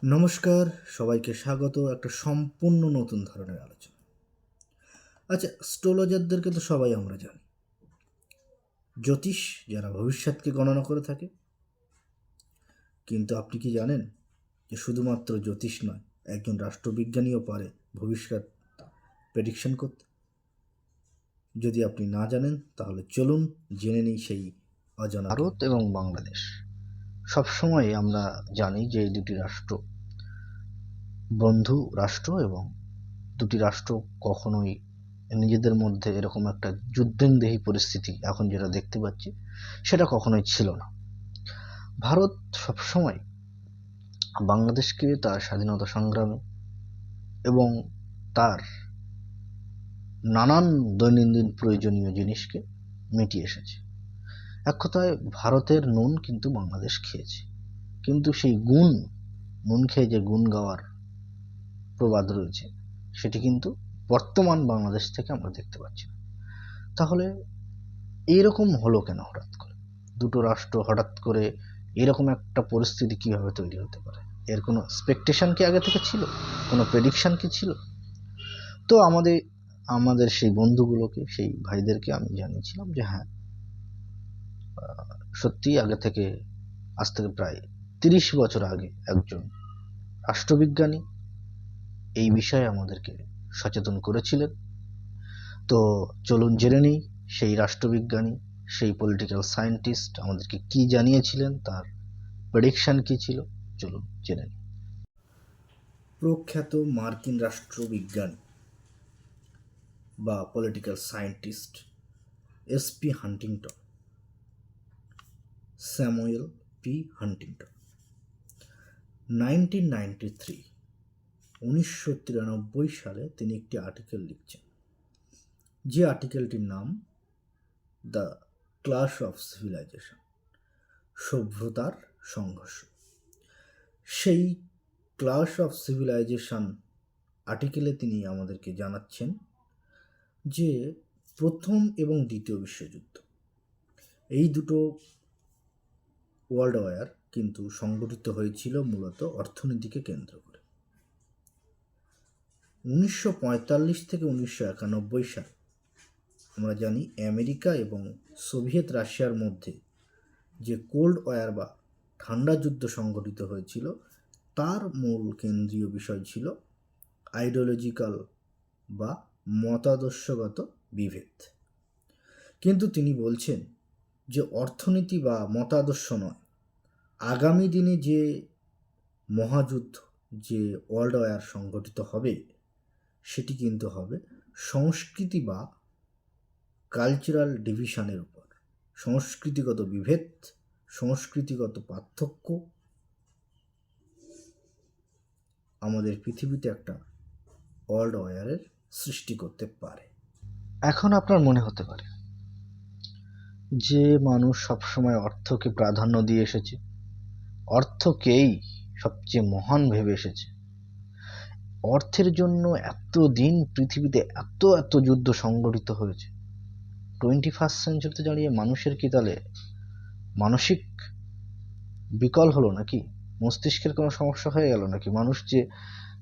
নমস্কার, সবাইকে স্বাগত একটা সম্পূর্ণ নতুন ধরনের আলোচনা। আচ্ছা, অ্যাস্ট্রোলজারদেরকে তো সবাই আমরা জানি, জ্যোতিষ যারা ভবিষ্যৎকে গণনা করে থাকে। কিন্তু আপনি কি জানেন যে শুধুমাত্র জ্যোতিষ নয়, একজন রাষ্ট্রবিজ্ঞানীও পারে ভবিষ্যৎ প্রেডিকশন করতে? যদি আপনি না জানেন তাহলে চলুন জেনে নিই সেই অজানা। ভারত এবং বাংলাদেশ সবসময় আমরা জানি যে এই দুটি রাষ্ট্র বন্ধু রাষ্ট্র, এবং দুটি রাষ্ট্র কখনোই নিজেদের মধ্যে এরকম একটা যুদ্ধংদেহী পরিস্থিতি এখন যেটা দেখতে পাচ্ছি সেটা কখনোই ছিল না। ভারত সবসময় বাংলাদেশকে তার স্বাধীনতা সংগ্রামে এবং তার নানান দৈনন্দিন প্রয়োজনীয় জিনিসকে মিটিয়ে এসেছে। এক কথায় ভারতের নুন কিন্তু বাংলাদেশ খেয়েছে, কিন্তু সেই নুন খেয়ে যে গুণ গাওয়ার প্রবাদ রয়েছে সেটি কিন্তু বর্তমান বাংলাদেশ থেকে আমরা দেখতে পাচ্ছি না। তাহলে এইরকম হলো কেন? হঠাৎ করে দুটো রাষ্ট্র হঠাৎ করে এরকম একটা পরিস্থিতি কিভাবে তৈরি হতে পারে? এর কোনো এক্সপেকটেশন কি আগে থেকে ছিল? কোনো প্রেডিকশন কি ছিল? তো আমাদের সেই বন্ধুগুলোকে, সেই ভাইদেরকে আমি জানিয়েছিলাম যে হ্যাঁ, সত্যি আগে থেকে, আজ থেকে প্রায় 30 বছর আগে একজন রাষ্ট্রবিজ্ঞানী এই বিষয়ে আমাদেরকে সচেতন করেছিলেন। তো চলুন জেনে নিই সেই রাষ্ট্রবিজ্ঞানী, সেই পলিটিক্যাল সায়েন্টিস্ট আমাদেরকে কি জানিয়েছিলেন, তার প্রেডিকশন কি ছিল। চলুন জেনে নিই। প্রখ্যাত মার্কিন রাষ্ট্রবিজ্ঞানী বা political scientist SP Huntington, Samuel P Huntington 1993 সালে তিনি একটি আর্টিকেল লিখছেন, যে আর্টিকেলটির নাম দ্য ক্লাশ অফ সিভিলাইজেশন, সভ্যতার সংঘর্ষ। সেই ক্লাশ অফ সিভিলাইজেশন আর্টিকেলে তিনি আমাদেরকে জানাচ্ছেন যে প্রথম এবং দ্বিতীয় বিশ্বযুদ্ধ, এই দুটো ওয়ার্ল্ড ওয়ার কিন্তু সংগঠিত হয়েছিল মূলত অর্থনীতিকে কেন্দ্র করে। 1945 থেকে 1991 সাল আমরা জানি আমেরিকা এবং সোভিয়েত রাশিয়ার মধ্যে যে কোল্ড ওয়ার বা ঠান্ডা যুদ্ধ সংগঠিত হয়েছিল, তার মূল কেন্দ্রীয় বিষয় ছিল আইডিওলজিক্যাল বা মতাদর্শগত বিভেদ। কিন্তু তিনি বলছেন যে অর্থনীতি বা মতাদর্শ নয়, আগামী দিনে যে মহাযুদ্ধ, যে ওয়ার্ল্ড ওয়ার সংগঠিত হবে, সেটি কিন্তু হবে সংস্কৃতি বা কালচারাল ডিভিশনের উপর। সংস্কৃতিগত বিভেদ, সংস্কৃতিগত পার্থক্য আমাদের পৃথিবীতে একটা ওয়ার্ল্ড ওয়ারের সৃষ্টি করতে পারে। এখন আপনার মনে হতে পারে যে মানুষ সবসময় অর্থকে প্রাধান্য দিয়ে এসেছে, অর্থকেই সবচেয়ে মহান ভেবে এসেছে, অর্থের জন্য এতদিন পৃথিবীতে এত এত যুদ্ধ সংগঠিত হয়েছে, 21st সেঞ্চুরিতে দাঁড়িয়ে মানুষের কি তাহলে মানসিক বিকল হলো নাকি? মস্তিষ্কের কোনো সমস্যা হয়ে গেল নাকি? মানুষ যে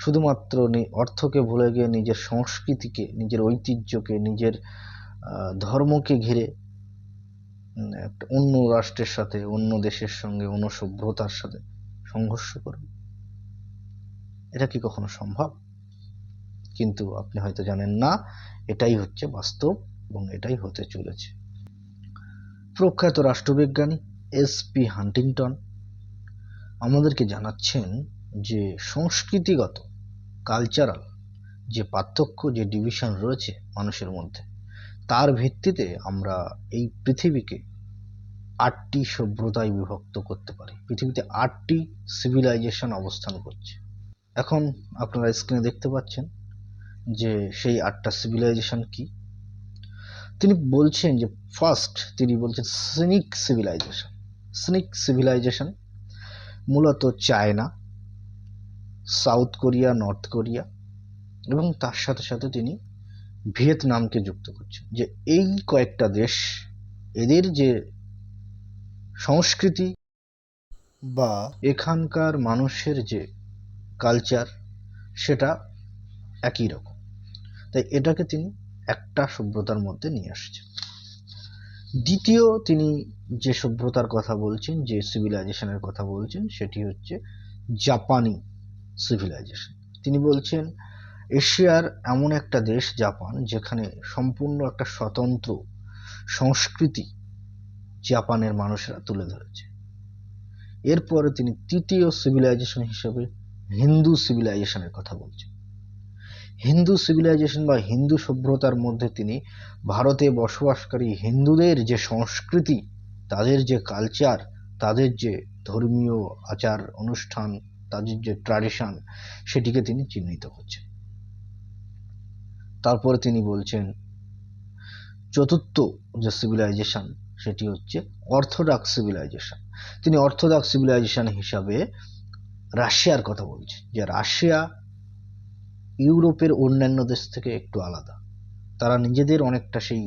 শুধুমাত্র অর্থকে ভুলে গিয়ে নিজের সংস্কৃতিকে, নিজের ঐতিহ্যকে, নিজের ধর্মকে ঘিরে একটা অন্য রাষ্ট্রের সাথে, অন্য দেশের সঙ্গে, অন্য সভ্যতার সাথে সংঘর্ষ করবে, এটা কি কখনো সম্ভব? কিন্তু আপনি হয়তো জানেন না, এটাই হচ্ছে বাস্তব এবং এটাই হতে চলেছে। প্রখ্যাত রাষ্ট্রবিজ্ঞানী এসপি হান্টিংটন আমাদেরকে জানাচ্ছেন যে সংস্কৃতিগত, কালচারাল যে পার্থক্য, যে ডিভিশন রয়েছে মানুষের মধ্যে, তার ভিত্তিতে আমরা এই পৃথিবীকে 8টি সভ্যতায় বিভক্ত করতে পারি। পৃথিবীতে 8টি সিভিলাইজেশন অবস্থান করছে। এখন আপনারা স্ক্রিনে দেখতে পাচ্ছেন যে সেই 8টা সিভিলাইজেশন কি। তিনি বলছেন যে ফার্স্ট, তিনি বলছেন সিনিক সিভিলাইজেশন। সিনিক সিভিলাইজেশন মূলত China, south Korea, north Korea এবং তার সাথে সাথে তিনি ভিয়েতনামকে যুক্ত করছেন, যে এই কয়েকটা দেশ, এদের যে সংস্কৃতি বা এখানকার মানুষের যে কালচার সেটা একই রকম। তাই এটাকে তিনি একটা সভ্যতার মধ্যে নিয়ে আসছেন। দ্বিতীয় তিনি যে সভ্যতার কথা বলছেন, যে সিভিলাইজেশনের কথা বলছেন, সেটি হচ্ছে জাপানি সিভিলাইজেশন। তিনি বলছেন এশিয়ার এমন একটা দেশ জাপান, যেখানে সম্পূর্ণ একটা স্বতন্ত্র সংস্কৃতি জাপানের মানুষেরা তুলে ধরেছে। এরপরে তিনি তৃতীয় সিভিলাইজেশন হিসেবে হিন্দু সিভিলাইজেশনের কথা বলছেন। হিন্দু সিভিলাইজেশন বা হিন্দু সভ্যতার মধ্যে তিনি ভারতে বসবাসকারী হিন্দুদের যে সংস্কৃতি, তাদের যে কালচার, তাদের যে ধর্মীয় আচার অনুষ্ঠান, তাদের যে ট্র্যাডিশন, সেটিকে তিনি চিহ্নিত করছেন। তারপরে তিনি বলছেন চতুর্থ যে সিভিলাইজেশন, সেটি হচ্ছে অর্থোডক্স সিভিলাইজেশন। তিনি অর্থোডক্স সিভিলাইজেশন হিসাবে রাশিয়ার কথা বলছেন, যে রাশিয়া ইউরোপের অন্যান্য দেশ থেকে একটু আলাদা। তারা নিজেদের অনেকটা সেই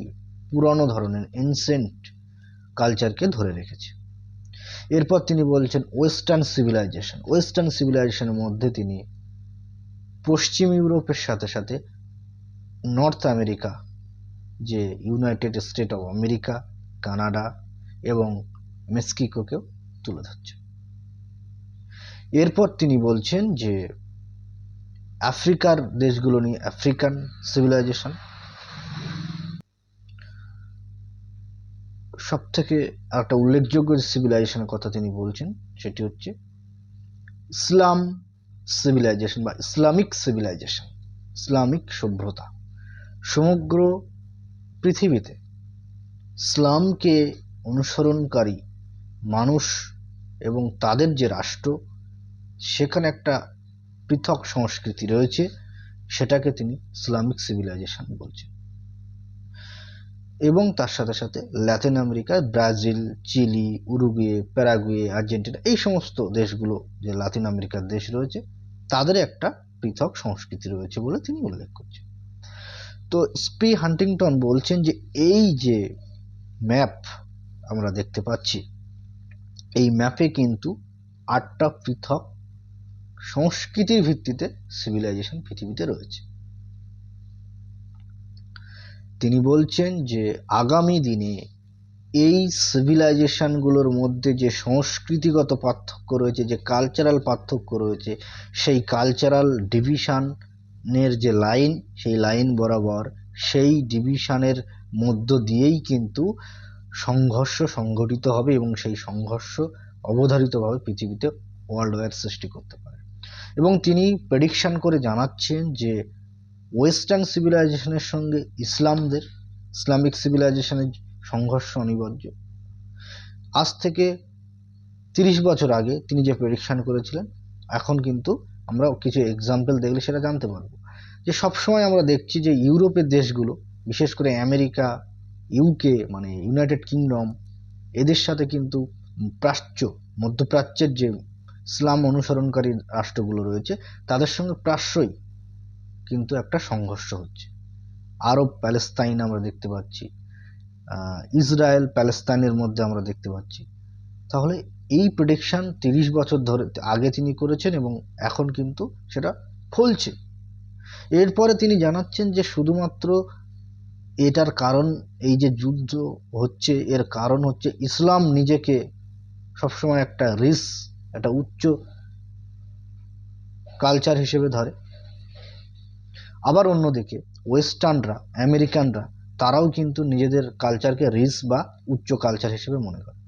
পুরনো ধরনের এনসেন্ট কালচারকে ধরে রেখেছে। এরপর তিনি বলছেন ওয়েস্টার্ন সিভিলাইজেশন। ওয়েস্টার্ন সিভিলাইজেশনের মধ্যে তিনি পশ্চিম ইউরোপের সাথে সাথে নর্থ আমেরিকা, যে United state of America, Canada এবং মেক্সিকোকেও তুলে ধরছেন। এরপর তিনি বলছেন যে আফ্রিকার দেশগুলো নিয়ে আফ্রিকান সিভিলাইজেশন। সব থেকে একটা উল্লেখযোগ্য সিভিলাইজেশনের কথা তিনি বলছেন, সেটি হচ্ছে ইসলাম সিভিলাইজেশন বা ইসলামিক সিভিলাইজেশন, ইসলামিক সভ্যতা। সমগ্র পৃথিবীতে ইসলামকে অনুসরণকারী মানুষ এবং তাদের যে রাষ্ট্র, সেখানে একটা পৃথক সংস্কৃতি রয়েছে, সেটাকে তিনি ইসলামিক সিভিলাইজেশন বলছেন। এবং তার সাথে সাথে ল্যাটিন আমেরিকায় Brazil, Chile, Uruguay, Paraguay, Argentina, এই সমস্ত দেশগুলো যে লাতিন আমেরিকার দেশ রয়েছে, তাদের একটা পৃথক সংস্কৃতি রয়েছে বলে তিনি উল্লেখ করছেন। তো স্পি হান্টিংটন বলছেন যে এই যে ম্যাপ আমরা দেখতে পাচ্ছি, এই ম্যাপে কিন্তু 8টা পৃথক সংস্কৃতির ভিত্তিতে সিভিলাইজেশন পৃথিবীতে রয়েছে। তিনি বলছেন যে আগামী দিনে এই সিভিলাইজেশনগুলোর মধ্যে যে সংস্কৃতিগত পার্থক্য রয়েছে, যে কালচারাল পার্থক্য রয়েছে, সেই কালচারাল ডিভিশনের যে লাইন, সেই লাইন বরাবর সেই ডিভিশনের মধ্য দিয়েই কিন্তু সংঘর্ষ সংঘটিত হবে এবং সেই সংঘর্ষ অবধারিতভাবে পৃথিবীতে ওয়ার্ল্ড ওয়ার সৃষ্টি করতে পারে। এবং তিনি প্রেডিকশন করে জানাচ্ছেন যে ওয়েস্টার্ন সিভিলাইজেশনের সঙ্গে ইসলামিক সিভিলাইজেশনের সংঘর্ষ অনিবার্য। আজ থেকে 30 বছর আগে তিনি যে প্রেডিকশন করেছিলেন, এখন কিন্তু আমরা কিছু এক্সাম্পল দেখলে সেটা জানতে পারবো যে সবসময় আমরা দেখছি যে ইউরোপের দেশগুলো, বিশেষ করে আমেরিকা, ইউকে মানে ইউনাইটেড কিংডম, এদের সাথে কিন্তু মধ্যপ্রাচ্যের যে ইসলাম অনুসরণকারী রাষ্ট্রগুলো রয়েছে, তাদের সঙ্গে প্রায়শই কিন্তু একটা সংঘর্ষ হচ্ছে। আরব প্যালেস্তাইন আমরা দেখতে পাচ্ছি, ইসরায়েল প্যালেস্তাইনের মধ্যে আমরা দেখতে পাচ্ছি। তাহলে এই প্রেডিকশন 30 বছর ধরে আগে তিনি করেছেন এবং এখন কিন্তু সেটা ফলছে। এরপরে তিনি জানাচ্ছেন যে শুধুমাত্র এটার কারণ, এই যে যুদ্ধ হচ্ছে, এর কারণ হচ্ছে ইসলাম নিজেকে সবসময় একটা একটা উচ্চ কালচার হিসেবে ধরে। আবার অন্যদিকে ওয়েস্টার্নরা, আমেরিকানরা, তারাও কিন্তু নিজেদের কালচারকে বা উচ্চ কালচার হিসেবে মনে করে।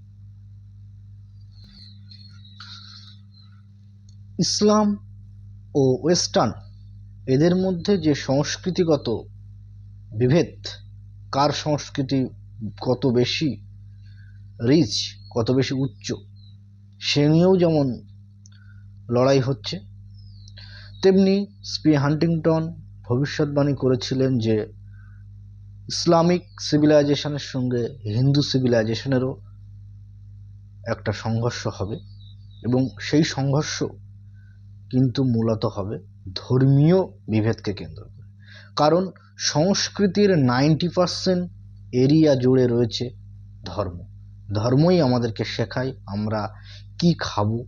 ইসলাম ও ওয়েস্টার্ন, এদের মধ্যে যে সংস্কৃতিগত বিভেদ, কার সংস্কৃতি কত বেশি রিচ, কত বেশি উচ্চ, সে নিয়েও যেমন লড়াই হচ্ছে, তেমনি স্পি হান্টিংটন ভবিষ্যৎবাণী করেছিলেন যে ইসলামিক সিভিলাইজেশনের সঙ্গে হিন্দু সিভিলাইজেশনেরও একটা সংঘর্ষ হবে এবং সেই সংঘর্ষ কিন্তু মূলত হবে ধর্মীয় বিভেদকে কেন্দ্র করে। কারণ সংস্কৃতির 90% এরিয়া জুড়ে রয়েছে ধর্ম। ধর্মই আমাদেরকে শেখায় আমরা কি খাবো,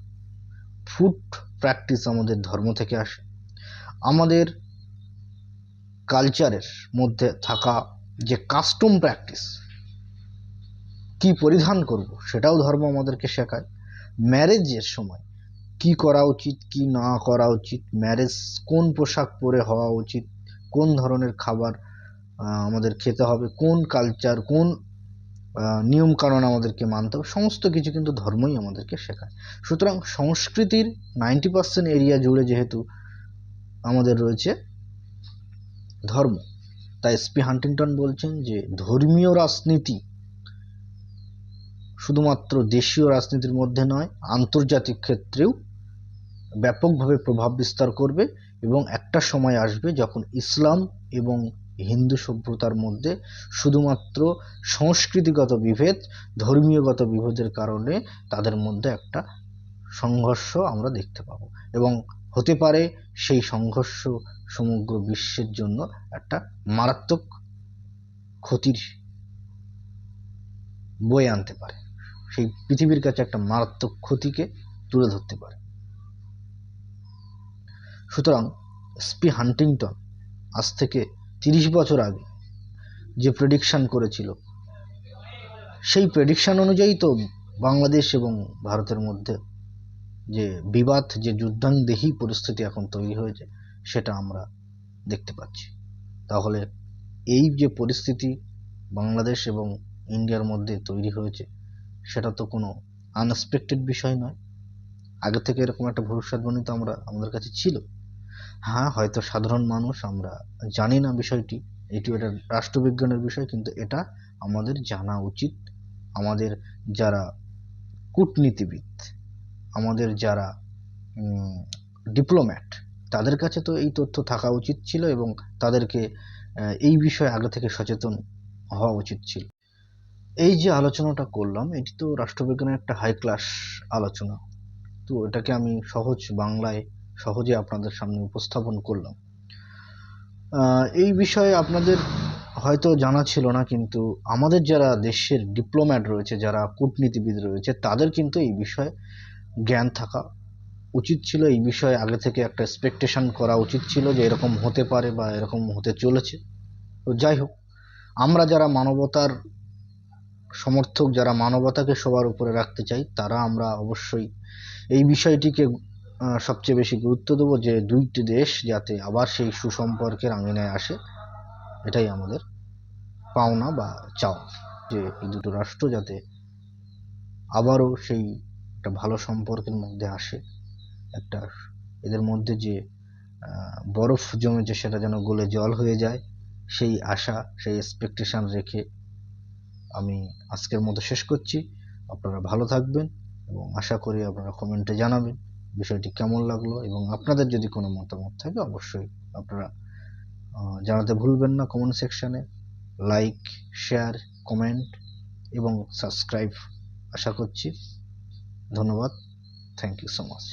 ফুড প্র্যাকটিস আমাদের ধর্ম থেকে আসে। আমাদের কালচারের মধ্যে থাকা যে কাস্টম প্র্যাকটিস, কি পরিধান করব সেটাও ধর্ম আমাদেরকে শেখায়। ম্যারেজের সময় কি করা উচিত, কি না করা উচিত, ম্যারেজ কোন পোশাক পরে হওয়া উচিত, কোন ধরনের খাবার আমাদের খেতে হবে, কোন কালচার, কোন নিয়ম কানুন আমাদেরকে মানতে হবে, সমস্ত কিছু কিন্তু ধর্মই আমাদেরকে শেখায়। সুতরাং সংস্কৃতির 90% এরিয়া জুড়ে যেহেতু আমাদের রয়েছে ধর্ম, তাই এসপি হান্টিংটন বলছেন যে ধর্মীয় রাজনীতি শুধুমাত্র দেশীয় রাজনীতির মধ্যে নয়, আন্তর্জাতিক ক্ষেত্রেও ব্যাপকভাবে প্রভাব বিস্তার করবে এবং একটা সময় আসবে যখন ইসলাম এবং হিন্দু সভ্যতার মধ্যে শুধুমাত্র সংস্কৃতিগত বিভেদ, ধর্মীয়গত বিভেদের কারণে তাদের মধ্যে একটা সংঘর্ষ আমরা দেখতে পাবো এবং হতে পারে সেই সংঘর্ষ সমগ্র বিশ্বের জন্য একটা মারাত্মক ক্ষতির বয়ে আনতে পারে, সেই পৃথিবীর কাছে একটা মারাত্মক ক্ষতিকে তুলে ধরতে পারে। সুতরাং এসপি হান্টিংটন আজ থেকে 30 বছর আগে যে প্রেডিকশন করেছিল, সেই প্রেডিকশন অনুযায়ী তো বাংলাদেশ এবং ভারতের মধ্যে যে বিবাদ, যে যুদ্ধাংদেহী পরিস্থিতি এখন তৈরি হয়েছে সেটা আমরা দেখতে পাচ্ছি। তাহলে এই যে পরিস্থিতি বাংলাদেশ এবং ইন্ডিয়ার মধ্যে তৈরি হয়েছে সেটা তো কোনো আনএক্সপেক্টেড বিষয় নয়। আগে থেকে এরকম একটা ভবিষ্যৎবাণী তো আমাদের কাছে ছিল। হ্যাঁ, হয়তো সাধারণ মানুষ আমরা জানি না বিষয়টি, এটা রাষ্ট্রবিজ্ঞানের বিষয়, কিন্তু এটা আমাদের জানা উচিত। আমাদের যারা কূটনীতিবিদ, আমাদের যারা ডিপ্লোম্যাট, তাদের কাছে তো এই তথ্য থাকা উচিত ছিল এবং তাদেরকে এই বিষয়ে আগে থেকে সচেতন হওয়া উচিত ছিল। এই যে আলোচনাটা করলাম এটি তো রাষ্ট্রবিজ্ঞানের একটা হাই ক্লাস আলোচনা, তো এটাকে আমি সহজ বাংলায় সহজে আপনাদের সামনে উপস্থাপন করলাম। এই বিষয়ে আপনাদের হয়তো জানা ছিল না, কিন্তু আমাদের যারা দেশের ডিপ্লোম্যাট রয়েছে, যারা কূটনীতিবিদ রয়েছে, তাদের কিন্তু এই বিষয়ে জ্ঞান থাকা উচিত ছিল। এই বিষয়ে আগে থেকে একটা এক্সপেকটেশন করা উচিত ছিল যে এরকম হতে পারে বা এরকম হতে চলেছে। তো যাই হোক, আমরা যারা মানবতার সমর্থক, যারা মানবতাকে সবার উপরে রাখতে চাই, তারা আমরা অবশ্যই এই বিষয়টিকে সবচেয়ে বেশি গুরুত্ব দেবো যে দুইটি দেশ যাতে আবার সেই সুসম্পর্কের আঙিনায় আসে, এটাই আমাদের পাওনা বা চাওয়া, যে এই দুটো রাষ্ট্র যাতে আবারও সেই একটা ভালো সম্পর্কের মধ্যে আসে, একটা এদের মধ্যে যে বরফ জমেছে সেটা যেন গলে জল হয়ে যায়, সেই আশা, সেই এক্সপেকটেশন রেখে আমি আজকের মতো শেষ করছি। আপনারা ভালো থাকবেন এবং আশা করি আপনারা কমেন্টে জানাবেন বিষয়টি কেমন লাগলো, এবং আপনাদের যদি কোনো মতামত থাকে অবশ্যই আপনারা জানাতে ভুলবেন না কমেন্ট সেকশনে। লাইক, শেয়ার, কমেন্ট এবং সাবস্ক্রাইব আশা করছি। ধন্যবাদ। Thank you so much.